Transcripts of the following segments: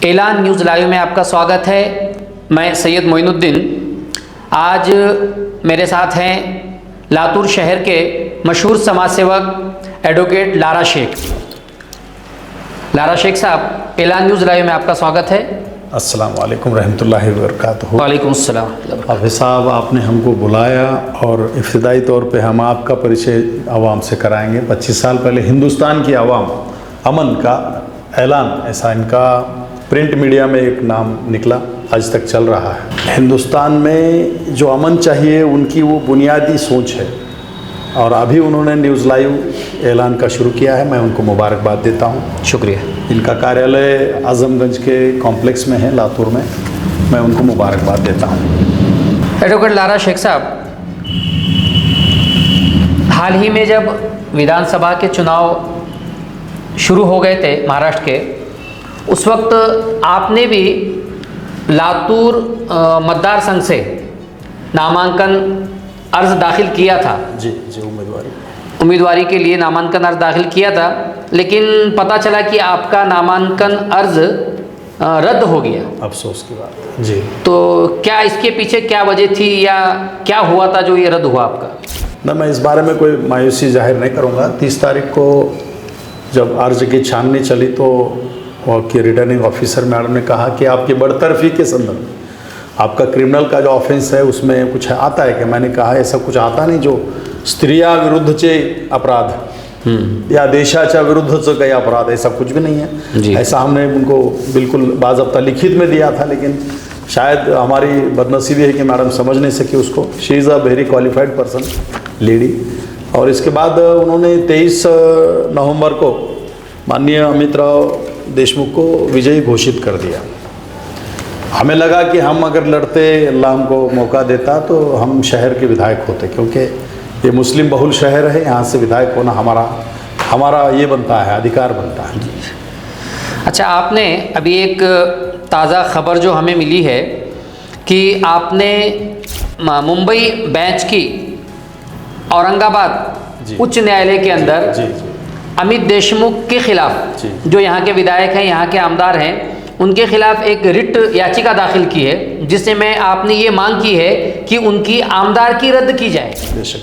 ऐलान news live में आपका स्वागत है। मैं सैयद मोइनुद्दीन। आज मेरे साथ हैं लातूर शहर के मशहूर समाज सेवक एडवोकेट लारा शेख। लारा शेख साहब, ऐलान न्यूज़ लाइव में आपका स्वागत है। अस्सलाम वालेकुम रहमतुल्लाहि व बरकातुहू। वालेकुम अस्सलाम। हाफिज़ साहब, आपने हमको बुलाया और इब्तिदाई तौर पे हम आपका परिचय आवाम से कराएंगे। 25 साल पहले हिंदुस्तान की आवाम अमन का ऐलान, ऐसा इनका प्रिंट मीडिया में एक नाम निकला, आज तक चल रहा है। हिंदुस्तान में जो अमन चाहिए उनकी वो बुनियादी सोच है और अभी उन्होंने न्यूज़ लाइव ऐलान का शुरू किया है। मैं उनको मुबारकबाद देता हूँ। शुक्रिया। इनका कार्यालय आजमगंज के कॉम्प्लेक्स में है, लातूर में। मैं उनको मुबारकबाद देता हूँ। एडवोकेट लारा शेख साहब, हाल ही में जब विधानसभा के चुनाव शुरू हो गए थे महाराष्ट्र के, उस वक्त आपने भी लातूर मतदार संघ से नामांकन अर्ज़ दाखिल किया था। जी, उम्मीदवारी के लिए नामांकन अर्ज़ दाखिल किया था, लेकिन पता चला कि आपका नामांकन अर्ज़ रद्द हो गया। अफसोस की बात है। जी, तो क्या इसके पीछे क्या वजह थी या क्या हुआ था जो ये रद्द हुआ आपका? ना, मैं इस बारे में कोई मायूसी जाहिर नहीं करूँगा। 30 तारीख को जब अर्ज की छाननी चली तो की रिटर्निंग ऑफिसर मैडम ने कहा कि आपकी बरतरफी के संदर्भ, आपका क्रिमिनल का जो ऑफेंस है उसमें कुछ आता है कि? मैंने कहा ऐसा कुछ आता नहीं। जो स्त्रिया विरुद्धचे अपराध या देशाच्या विरुद्धचं काही अपराध, ऐसा कुछ भी नहीं है। ऐसा हमने उनको बिल्कुल बाज़ाब्ता लिखित में दिया था, लेकिन शायद हमारी बदनसीबी है कि मैडम समझ नहीं सकी उसको। She is a very qualified person, lady. और इसके बाद उन्होंने 23 नवंबर को माननीय अमित राव देशमुख को विजयी घोषित कर दिया। हमें लगा कि हम अगर लड़ते, अल्लाह हमको मौका देता तो हम शहर के विधायक होते, क्योंकि ये मुस्लिम बहुल शहर है। यहाँ से विधायक होना हमारा ये बनता है, अधिकार बनता है। अच्छा, आपने अभी एक ताज़ा खबर जो हमें मिली है कि आपने मुंबई बेंच की औरंगाबाद उच्च न्यायालय के अंदर जी, अमित देशमुख के खिलाफ, जो यहाँ के विधायक हैं, यहाँ के आमदार हैं, उनके खिलाफ एक रिट याचिका दाखिल की है, जिससे में आपने ये मांग की है कि उनकी आमदारकी रद्द की जाए।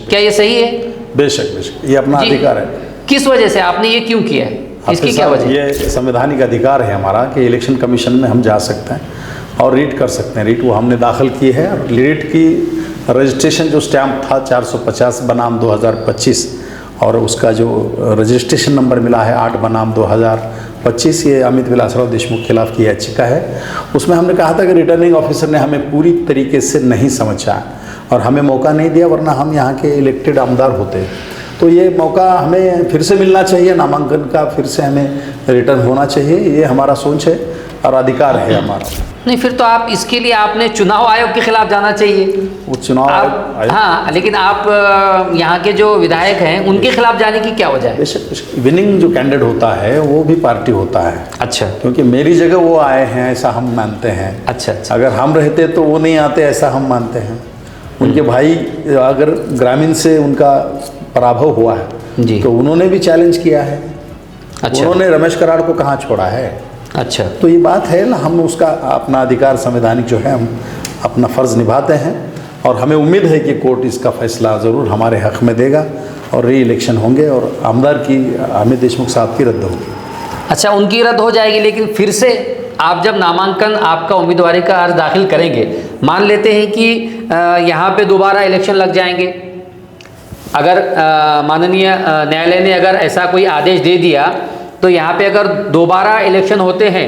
क्या ये सही है? बेशक, ये अपना अधिकार है। किस वजह से आपने ये क्यों किया है, इसकी क्या वजह? ये संवैधानिक अधिकार है हमारा कि इलेक्शन कमीशन में हम जा सकते हैं और रीट कर सकते हैं। रीट वो हमने दाखिल की है और रीट की रजिस्ट्रेशन जो स्टैम्प था 450 बनाम 2025 और उसका जो रजिस्ट्रेशन नंबर मिला है 8 बनाम 2025, ये अमित विलासराव देशमुख के खिलाफ की याचिका है। उसमें हमने कहा था कि रिटर्निंग ऑफिसर ने हमें पूरी तरीके से नहीं समझा और हमें मौका नहीं दिया, वरना हम यहाँ के इलेक्टेड आमदार होते। तो ये मौका हमें फिर से मिलना चाहिए, नामांकन का फिर से हमें रिटर्न होना चाहिए। ये हमारा सोच है और अधिकार है हमारा। नहीं, फिर तो आप इसके लिए आपने चुनाव आयोग के खिलाफ जाना चाहिए। वो चुनाव आयोग, हाँ, लेकिन आप यहाँ के जो विधायक हैं उनके खिलाफ जाने की क्या वजह है? बेशक, विनिंग जो कैंडिडेट होता है वो भी पार्टी होता है। अच्छा, क्योंकि मेरी जगह वो आए हैं ऐसा हम मानते हैं। अच्छा। अगर हम रहते तो वो नहीं आते, ऐसा हम मानते हैं। उनके भाई अगर ग्रामीण से उनका पराभव हुआ है जी, तो उन्होंने भी चैलेंज किया है। अच्छा। उन्होंने रमेश कराड़ को कहाँ छोड़ा है? अच्छा, तो ये बात है ना, हम उसका अपना अधिकार संवैधानिक जो है हम अपना फ़र्ज़ निभाते हैं और हमें उम्मीद है कि कोर्ट इसका फ़ैसला ज़रूर हमारे हक़ में देगा और री इलेक्शन होंगे और आमदार की अमित देशमुख साहब की रद्द होगी। अच्छा, उनकी रद्द हो जाएगी, लेकिन फिर से आप जब नामांकन आपका उम्मीदवारी का अर्ज दाखिल करेंगे, मान लेते हैं कि यहाँ पे दोबारा इलेक्शन लग जाएंगे, अगर माननीय न्यायालय ने अगर ऐसा कोई आदेश दे दिया तो यहाँ पे अगर दोबारा इलेक्शन होते हैं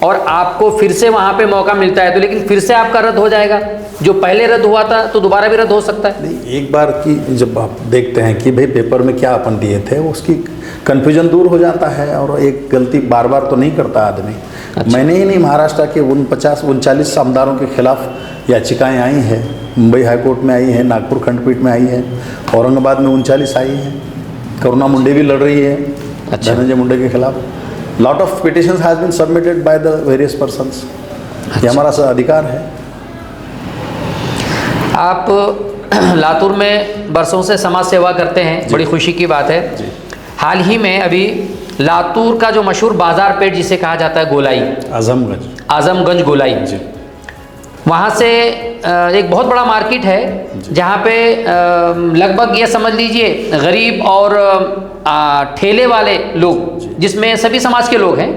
और आपको फिर से वहाँ पे मौका मिलता है तो लेकिन फिर से आपका रद्द हो जाएगा। जो पहले रद्द हुआ था तो दोबारा भी रद्द हो सकता है। नहीं, एक बार की जब आप देखते हैं कि भाई पेपर में क्या अपन दिए थे, उसकी कन्फ्यूजन दूर हो जाता है और एक गलती बार बार तो नहीं करता आदमी। अच्छा। मैंने ही नहीं, महाराष्ट्र के 49 आमदारों के खिलाफ याचिकाएँ आई हैं। मुंबई हाईकोर्ट में आई है, नागपुर खंडपीठ में आई है, औरंगाबाद में 39 आई हैं। करुणा मुंडे भी लड़ रही है। अच्छा। धनंजय मुंडे के खिलाफ lot of petitions has been submitted by the various persons. ये हमारा अधिकार है। आप लातूर में बरसों से समाज सेवा करते हैं, बड़ी खुशी की बात है। हाल ही में अभी लातूर का जो मशहूर बाजार पेट जिसे कहा जाता है गोलाई, आजमगंज गोलाई, जी, वहाँ से एक बहुत बड़ा मार्केट है जहाँ पे लगभग ये समझ लीजिए गरीब और ठेले वाले लोग, जिसमें सभी समाज के लोग हैं,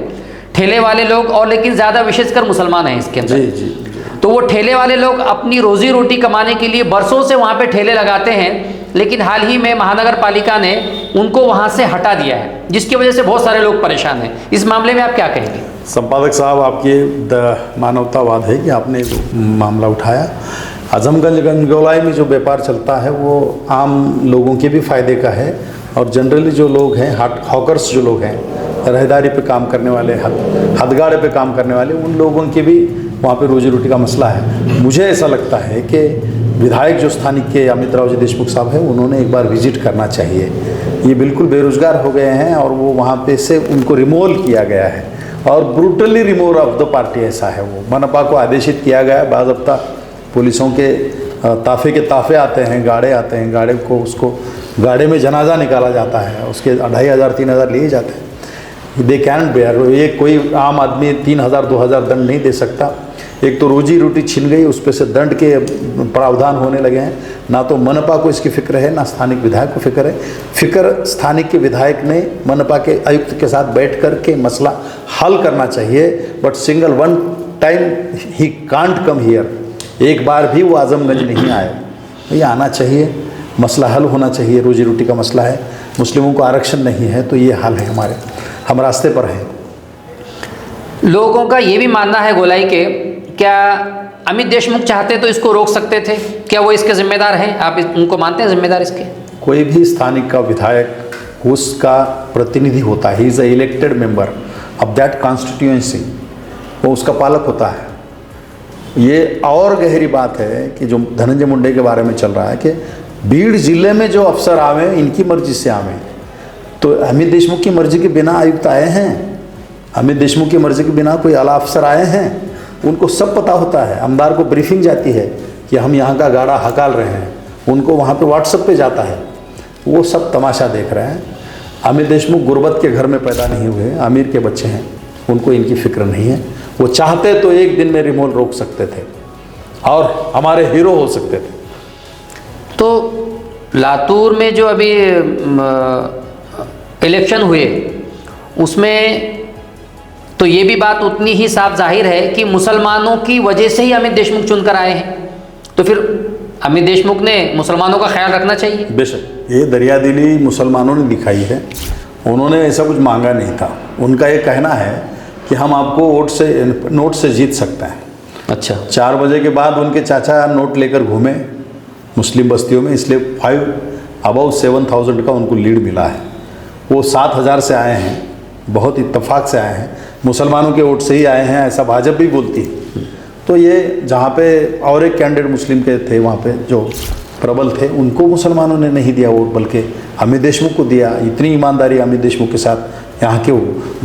ठेले वाले लोग और लेकिन ज़्यादा विशेषकर मुसलमान हैं इसके अंदर। जी, जी, तो वो ठेले वाले लोग अपनी रोज़ी रोटी कमाने के लिए बरसों से वहाँ पे ठेले लगाते हैं, लेकिन हाल ही में महानगर पालिका ने उनको वहाँ से हटा दिया है, जिसकी वजह से बहुत सारे लोग परेशान हैं। इस मामले में आप क्या कहेंगे? संपादक साहब, आपकी मानवतावाद है कि आपने जो मामला उठाया। आजमगंज गंजगोलाई में जो व्यापार चलता है वो आम लोगों के भी फ़ायदे का है, और जनरली जो लोग हैं हॉकर्स जो लोग हैं, रहदारी पे काम करने वाले, हथगाड़े पे काम करने वाले, उन लोगों के भी वहाँ पे रोजी रोटी का मसला है। मुझे ऐसा लगता है कि विधायक जो स्थानिक के अमित राव जी देशमुख साहब हैं, उन्होंने एक बार विजिट करना चाहिए। ये बिल्कुल बेरोज़गार हो गए हैं और वो वहाँ पे से उनको रिमूवल किया गया है, और brutally remove of the party ऐसा है। वो मनपा को आदेशित किया गया है, बाज़ाब्ता पुलिसों के ताफ़े के ताफ़े आते हैं, गाड़े आते हैं, गाड़े को उसको गाड़े में जनाजा निकाला जाता है, उसके 2500-3000 लिए जाते हैं। दे कैन बेयर, ये कोई आम आदमी 3000-2000 दंड नहीं दे सकता। एक तो रोजी रोटी छिन गई, उस पर से दंड के प्रावधान होने लगे हैं। ना तो मनपा को इसकी फ़िक्र है, ना स्थानिक विधायक को फ़िक्र है। फ़िक्र स्थानिक के विधायक ने मनपा के आयुक्त के साथ बैठ कर के मसला हल करना चाहिए, but single one time he can't come here. एक बार भी वो आजमगंज नहीं आए, ये आना चाहिए, मसला हल होना चाहिए। रोजी रोटी का मसला है, मुस्लिमों को आरक्षण नहीं है, तो ये हाल है हमारे, हम रास्ते पर हैं। लोगों का ये भी मानना है गोलाई के, क्या अमित देशमुख चाहते तो इसको रोक सकते थे? क्या वो इसके जिम्मेदार हैं? आप उनको मानते हैं जिम्मेदार इसके? कोई भी स्थानिक का विधायक उसका प्रतिनिधि होता है, he is a elected member of that constituency, वो उसका पालक होता है। ये और गहरी बात है कि जो धनंजय मुंडे के बारे में चल रहा है कि बीड़ जिले में जो अफसर आवे इनकी मर्जी से आवे, तो अमित देशमुख की मर्जी के बिना आयुक्त आए हैं? अमित देशमुख की मर्जी के बिना कोई आला अफसर आए हैं? उनको सब पता होता है। आमदार को ब्रीफिंग जाती है कि हम यहाँ का गाड़ा हकाल रहे हैं, उनको वहाँ पे व्हाट्सएप पे जाता है, वो सब तमाशा देख रहे हैं। अमित देशमुख गुर्बत के घर में पैदा नहीं हुए, अमीर के बच्चे हैं, उनको इनकी फिक्र नहीं है। वो चाहते तो एक दिन में रिमोट रोक सकते थे और हमारे हीरो हो सकते थे। तो लातूर में जो अभी इलेक्शन हुए उसमें तो ये भी बात उतनी ही साफ जाहिर है कि मुसलमानों की वजह से ही अमित देशमुख चुनकर आए हैं, तो फिर अमित देशमुख ने मुसलमानों का ख्याल रखना चाहिए। बेशक ये दरियादिली मुसलमानों ने दिखाई है, उन्होंने ऐसा कुछ मांगा नहीं था। उनका ये कहना है कि हम आपको नोट से जीत सकते हैं। अच्छा, 4 बजे के बाद उनके चाचा नोट लेकर घूमे मुस्लिम बस्तियों में, इसलिए अबाउट 7000 का उनको लीड मिला है। वो 7000 से आए हैं, बहुत इत्तेफाक से आए हैं, मुसलमानों के वोट से ही आए हैं, ऐसा भाजपा भी बोलती है। तो ये जहाँ पे और एक कैंडिडेट मुस्लिम के थे, वहाँ पे जो प्रबल थे, उनको मुसलमानों ने नहीं दिया वोट, बल्कि अमित देशमुख को दिया। इतनी ईमानदारी अमित देशमुख के साथ यहाँ के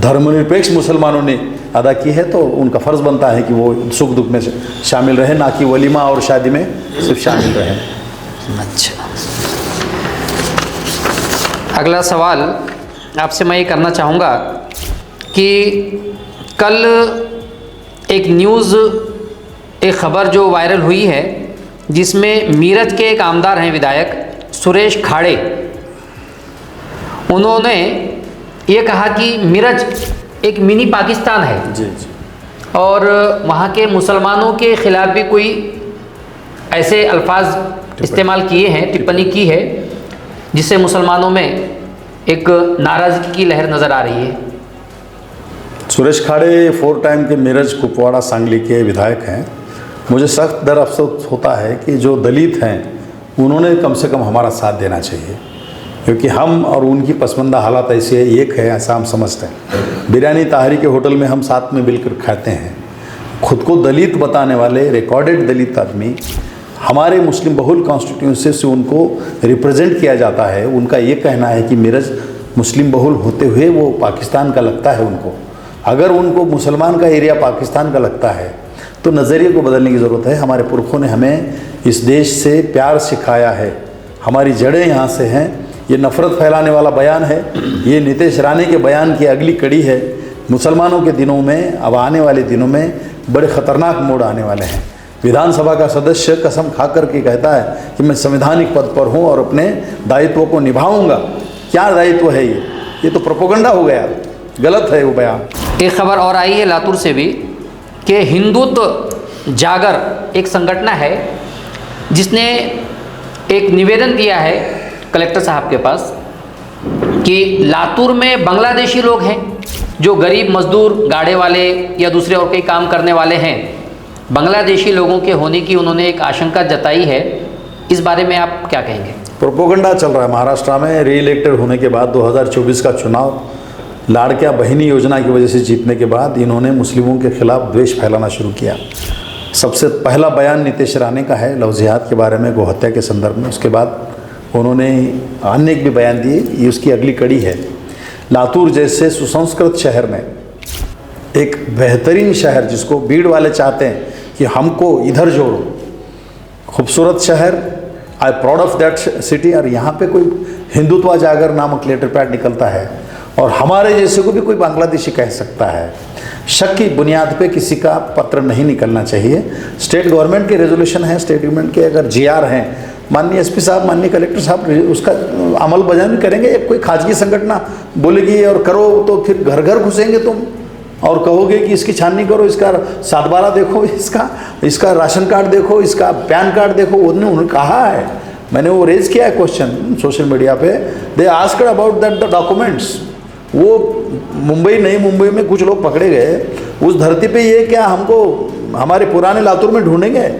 धर्मनिरपेक्ष मुसलमानों ने अदा की है, तो उनका फ़र्ज़ बनता है कि वो सुख दुख में शामिल रहे, ना कि वलीमा और शादी में सिर्फ शामिल रहे। अच्छा, अगला सवाल आपसे मैं ये करना चाहूँगा कि कल एक न्यूज़, एक ख़बर जो वायरल हुई है, जिसमें मीरठ के एक आमदार हैं विधायक सुरेश खाड़े, उन्होंने ये कहा कि मीरठ एक मिनी पाकिस्तान है जी जी, और वहाँ के मुसलमानों के ख़िलाफ़ भी कोई ऐसे अल्फाज इस्तेमाल किए हैं, टिप्पणी की है, जिससे मुसलमानों में एक नाराज़गी की लहर नज़र आ रही है। सुरेश खाड़े 4 टाइम के मीरठ, कुपवाड़ा, सांगली के विधायक हैं। मुझे सख्त दर अफसोस होता है कि जो दलित हैं उन्होंने कम से कम हमारा साथ देना चाहिए, क्योंकि हम और उनकी पसमानदा हालात ऐसी है, एक है ऐसा हम समझते हैं। बिरयानी ताहरी के होटल में हम साथ में मिलकर खाते हैं। खुद को दलित बताने वाले रिकॉर्डेड दलित आदमी हमारे मुस्लिम बहुल कॉन्स्टिट्यूंसी से उनको रिप्रेजेंट किया जाता है। उनका ये कहना है कि मीरठ मुस्लिम बहुल होते हुए वो पाकिस्तान का लगता है उनको। अगर उनको मुसलमान का एरिया पाकिस्तान का लगता है तो नज़रिए को बदलने की ज़रूरत है। हमारे पुरखों ने हमें इस देश से प्यार सिखाया है, हमारी जड़ें यहाँ से हैं, ये नफ़रत फैलाने वाला बयान है। ये नीतीश राणे के बयान की अगली कड़ी है। मुसलमानों के दिनों में, अब आने वाले दिनों में बड़े ख़तरनाक मोड़ आने वाले हैं। विधानसभा का सदस्य कसम खा कर के कहता है कि मैं संवैधानिक पद पर हूँ और अपने दायित्वों को निभाऊंगा। क्या दायित्व है ये तो प्रोपेगेंडा हो गया, गलत है वो बयान। एक खबर और आई है लातूर से भी कि हिंदुत्व जागर एक संगठन है जिसने एक निवेदन दिया है कलेक्टर साहब के पास कि लातूर में बांग्लादेशी लोग हैं जो गरीब मजदूर, गाड़े वाले या दूसरे और कई काम करने वाले हैं। बांग्लादेशी लोगों के होने की उन्होंने एक आशंका जताई है। इस बारे में आप क्या कहेंगे? प्रोपेगेंडा चल रहा है महाराष्ट्र में। री इलेक्टेड होने के बाद 2024 का चुनाव लाड़किया बहिनी योजना की वजह से जीतने के बाद इन्होंने मुस्लिमों के खिलाफ द्वेष फैलाना शुरू किया। सबसे पहला बयान नीतीश राणे का है लव जिहाद के बारे में, गोहत्या के संदर्भ में। उसके बाद उन्होंने अन्य भी बयान दिए। ये उसकी अगली कड़ी है। लातूर जैसे सुसंस्कृत शहर में, एक बेहतरीन शहर जिसको भीड़ वाले चाहते हैं कि हमको इधर जोड़ो, खूबसूरत शहर, I proud of that city. और यहाँ पे कोई हिंदुत्व जागर नामक लेटर पैड निकलता है और हमारे जैसे को भी कोई बांग्लादेशी कह सकता है। शक की बुनियाद पे किसी का पत्र नहीं निकलना चाहिए। स्टेट गवर्नमेंट के रेजोल्यूशन है, स्टेट गवर्नमेंट के अगर जीआर हैं, माननीय एसपी साहब, माननीय कलेक्टर साहब उसका अमल बजान करेंगे। कोई खाजगी संगठन बोलेगी और करो तो फिर घर घर घुसेंगे तुम और कहोगे कि इसकी छाननी करो, इसका 7/12 देखो, इसका राशन कार्ड देखो, इसका पैन कार्ड देखो। उन्होंने कहा है, मैंने वो रेज किया है क्वेश्चन सोशल मीडिया पे। They asked about that the documents. वो मुंबई, नई मुंबई में कुछ लोग पकड़े गए उस धरती पे। ये क्या हमको हमारे पुराने लातूर में ढूंढेंगे?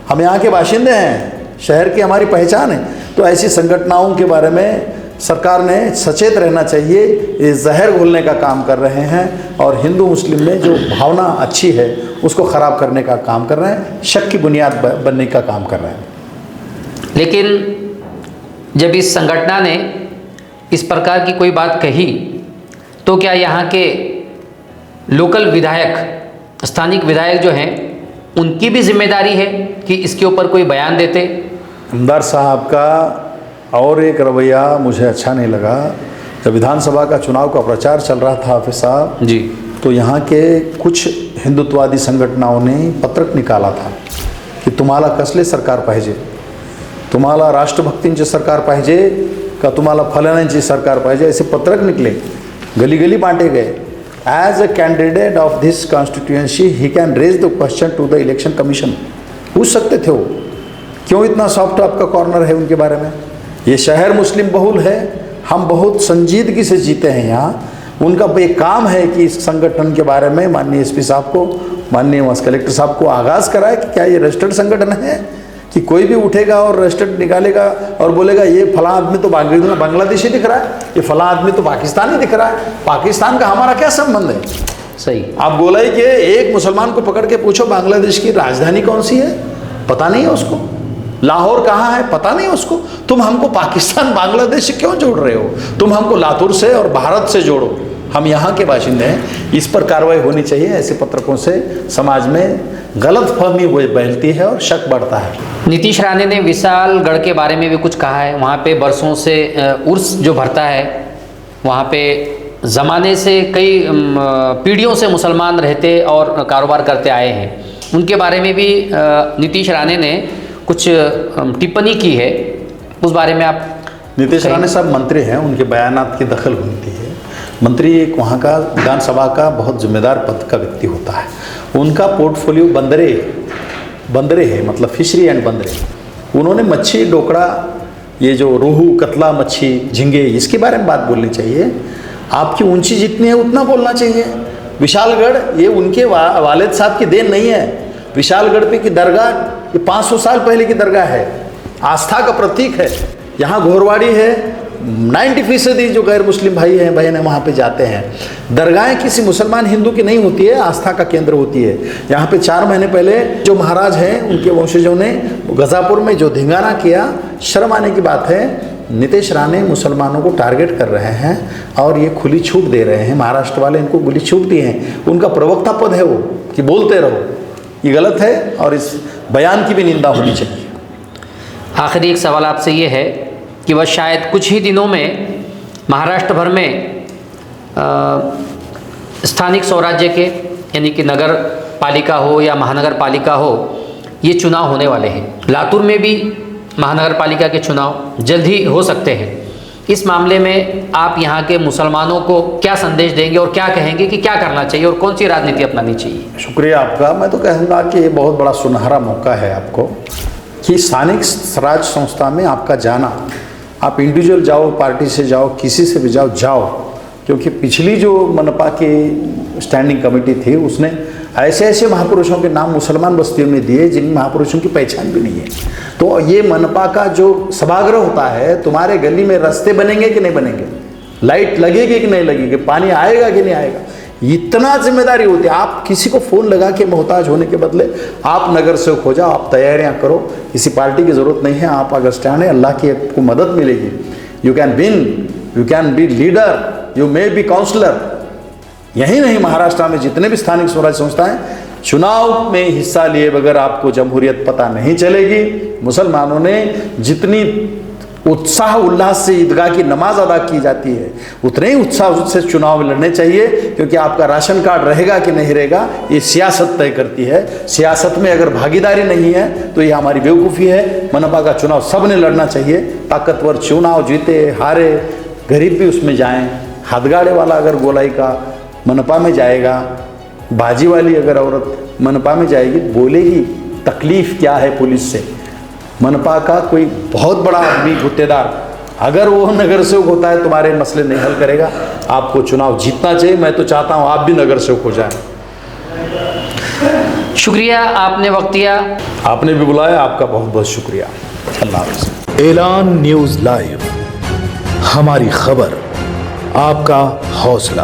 हम यहाँ के बाशिंदे हैं, शहर की हमारी पहचान है। तो ऐसी संगठनाओं के बारे में सरकार ने सचेत रहना चाहिए। ये जहर घोलने का काम कर रहे हैं और हिंदू मुस्लिम में जो भावना अच्छी है उसको ख़राब करने का काम कर रहे हैं, शक की बुनियाद बनने का काम कर रहे हैं। लेकिन जब इस संगठन ने इस प्रकार की कोई बात कही तो क्या यहाँ के लोकल विधायक, स्थानिक विधायक जो हैं, उनकी भी जिम्मेदारी है कि इसके ऊपर कोई बयान देते? आमदार साहब का और एक रवैया मुझे अच्छा नहीं लगा। जब विधानसभा का चुनाव का प्रचार चल रहा था हाफिज साहब जी, तो यहाँ के कुछ हिंदुत्ववादी संघटनाओं ने पत्रक निकाला था की तुम्हाला कसले सरकार पाहिजे, तुम्हाला राष्ट्रभक्तींची सरकार पाहिजे का तुम्हाला फलाण्यांची सरकार पाहिजे, ऐसे पत्रक निकले, गली गली बांटे गए। As a candidate of this constituency he can raise the question to the election commission. पूछ सकते थे वो, क्यों इतना सॉफ्ट आपका कॉर्नर है उनके बारे में? ये शहर मुस्लिम बहुल है, हम बहुत संजीदगी से जीते हैं यहाँ। उनका एक काम है कि इस संगठन के बारे में माननीय एसपी साहब को, माननीय कलेक्टर साहब को आगाज़ कराए कि क्या ये रजिस्टर्ड संगठन है कि कोई भी उठेगा और रजिस्टर्ड निकालेगा और बोलेगा ये फला आदमी तो बांग्लादेशी दिख रहा है, ये फला आदमी तो पाकिस्तानी दिख रहा है। पाकिस्तान का हमारा क्या संबंध है? सही। आप गोलाई के एक मुसलमान को पकड़ के पूछो बांग्लादेश की राजधानी कौन सी है, पता नहीं है उसको। लाहौर कहाँ है, पता नहीं उसको। तुम हमको पाकिस्तान बांग्लादेश से क्यों जोड़ रहे हो? तुम हमको लातूर से और भारत से जोड़ो, हम यहाँ के बाशिंदे हैं। इस पर कार्रवाई होनी चाहिए। ऐसे पत्रकों से समाज में गलतफहमी फैलती है और शक बढ़ता है। नीतीश राणे ने विशालगढ़ के बारे में भी कुछ कहा है। वहाँ पे बरसों से उर्स जो भरता है, वहाँ पे ज़माने से कई पीढ़ियों से मुसलमान रहते और कारोबार करते आए हैं। उनके बारे में भी नीतीश राणे ने कुछ टिप्पणी की है। उस बारे में आप? नीतीश राणे साहब मंत्री हैं, उनके बयानात की दखल होती है। मंत्री एक वहाँ का विधानसभा का बहुत जिम्मेदार पद का व्यक्ति होता है। उनका पोर्टफोलियो बंदरे है, मतलब फिशरी एंड बंदरे। उन्होंने मच्छी, डोकड़ा, ये जो रोहू, कतला मच्छी, झींगे, इसके बारे में बात बोलनी चाहिए। आपकी ऊंची जितनी है उतना बोलना चाहिए। विशालगढ़ ये उनके वालिद साहब की देन नहीं है। विशालगढ़ पे की दरगाह ये 500 साल पहले की दरगाह है, आस्था का प्रतीक है। यहाँ घोरवाड़ी है, 90% जो गैर मुस्लिम भाई हैं, बहन हैं, वहाँ पे जाते हैं। दरगाहें किसी मुसलमान हिंदू की नहीं होती है, आस्था का केंद्र होती है। यहाँ पे 4 महीने पहले जो महाराज हैं उनके वंशजों ने गजापुर में जो धिंगाना किया, शर्म आने की बात है। नीतीश राणे मुसलमानों को टारगेट कर रहे हैं और ये खुली छूट दे रहे हैं। महाराष्ट्र वाले इनको खुली छूट दी हैं। उनका प्रवक्ता पद है वो कि बोलते रहो, ये गलत है और इस बयान की भी निंदा होनी चाहिए। आखिरी एक सवाल आपसे ये है कि वह शायद कुछ ही दिनों में महाराष्ट्र भर में स्थानिक स्वराज्य के यानी कि नगर पालिका हो या महानगर पालिका हो, ये चुनाव होने वाले हैं। लातूर में भी महानगर पालिका के चुनाव जल्द ही हो सकते हैं। इस मामले में आप यहाँ के मुसलमानों को क्या संदेश देंगे और क्या कहेंगे कि क्या करना चाहिए और कौन सी राजनीति अपनानी चाहिए? शुक्रिया आपका। मैं तो कहूँगा कि ये बहुत बड़ा सुनहरा मौका है आपको कि स्थानिक स्वराज संस्था में आपका जाना, आप इंडिविजुअल जाओ, पार्टी से जाओ, किसी से भी जाओ, क्योंकि पिछली जो मनपा की स्टैंडिंग कमेटी थी उसने ऐसे ऐसे महापुरुषों के नाम मुसलमान बस्तियों में दिए जिन महापुरुषों की पहचान भी नहीं है। तो ये मनपा का जो सभागृह होता है, तुम्हारे गली में रास्ते बनेंगे कि नहीं बनेंगे, लाइट लगेगी कि नहीं लगेगी, पानी आएगा कि नहीं आएगा, इतना जिम्मेदारी होती है। आप किसी को फ़ोन लगा के मोहताज होने के बदले आप नगर सेवक हो जाओ, आप तैयारियां करो, किसी पार्टी की ज़रूरत नहीं है। आप अगर स्टैंड है, अल्लाह की आपको मदद मिलेगी। You can win, you can be leader, you may be counsellor. यही नहीं, महाराष्ट्र में जितने भी स्थानिक स्वराज संस्थाएं चुनाव में हिस्सा लिए बगैर आपको जमहूरियत पता नहीं चलेगी। मुसलमानों ने जितनी उत्साह उल्लास से ईदगाह की नमाज अदा की जाती है, उतने ही उत्साह से चुनाव में लड़ने चाहिए, क्योंकि आपका राशन कार्ड रहेगा कि नहीं रहेगा ये सियासत तय करती है। सियासत में अगर भागीदारी नहीं है तो ये हमारी बेवकूफ़ी है। मनपा का चुनाव सब ने लड़ना चाहिए। ताकतवर चुनाव जीते हारे, गरीब भी उसमें जाएं। हाथगाड़े वाला अगर गोलाई का मनपा में जाएगा, बाजी वाली अगर औरत मनपा में जाएगी, बोलेगी तकलीफ़ क्या है पुलिस से। मनपा का कोई बहुत बड़ा आदमी गुत्तेदार अगर वो नगर सेवक होता है, तुम्हारे मसले नहीं हल करेगा। आपको चुनाव जीतना चाहिए। मैं तो चाहता हूँ आप भी नगर सेवक हो जाएं। शुक्रिया, आपने वक्त दिया, आपने भी बुलाया, आपका बहुत बहुत शुक्रिया। अल्लाह हाफ़िज़। ऐलान न्यूज़ लाइव, हमारी खबर, आपका हौसला।